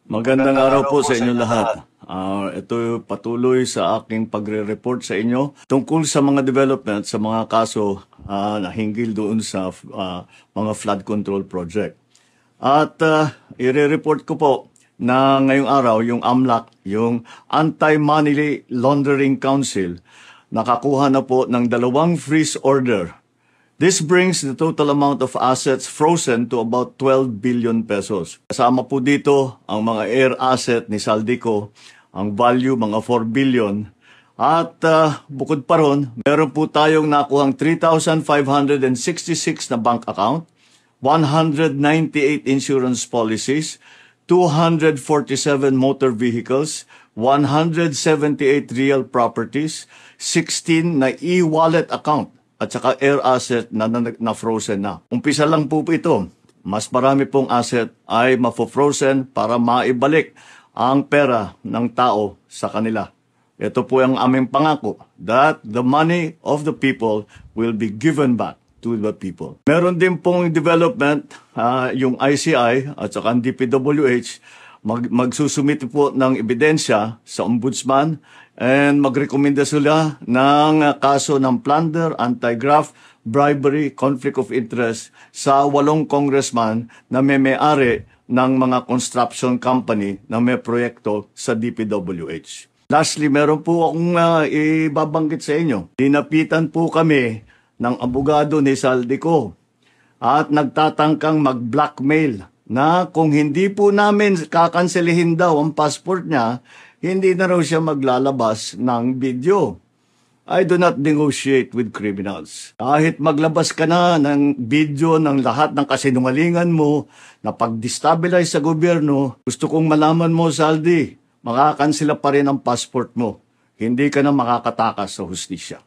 Magandang araw po sa inyo lahat. Ito patuloy sa aking pagre-report sa inyo tungkol sa mga development sa mga kaso na hinggil doon sa mga flood control project. At i-report ko po na ngayong araw yung AMLAC, yung Anti-Money Laundering Council, nakakuha na po ng 2 freeze order. This brings the total amount of assets frozen to about 12 billion pesos. Kasama po dito ang mga air asset ni Saldico, ang value mga 4 billion. At bukod pa ron, meron po tayong nakuhang 3,566 na bank account, 198 insurance policies, 247 motor vehicles, 178 real properties, 16 na e-wallet account, at saka air asset na frozen na. Umpisa lang po ito. Mas marami pong asset ay mafo-frozen para maibalik ang pera ng tao sa kanila. Ito po ang aming pangako that the money of the people will be given back to the people. Meron din pong development, yung ICI at saka ang DPWH, magsusumite po ng ebidensya sa ombudsman and magrekomenda sila ng kaso ng plunder, anti-graft, bribery, conflict of interest sa 8 congressman na may-ari ng mga construction company na may proyekto sa DPWH. Lastly, meron po akong ibabanggit sa inyo. Dinapitan po kami ng abogado ni Saldico at nagtatangkang mag-blackmail na kung hindi po namin kakanselihin daw ang passport niya, hindi na raw siya maglalabas ng video. I do not negotiate with criminals. Kahit maglabas ka na ng video ng lahat ng kasinungalingan mo na pag-destabilize sa gobyerno, gusto kong malaman mo, Saldi, makakansela pa rin ang passport mo. Hindi ka na makakatakas sa hustisya.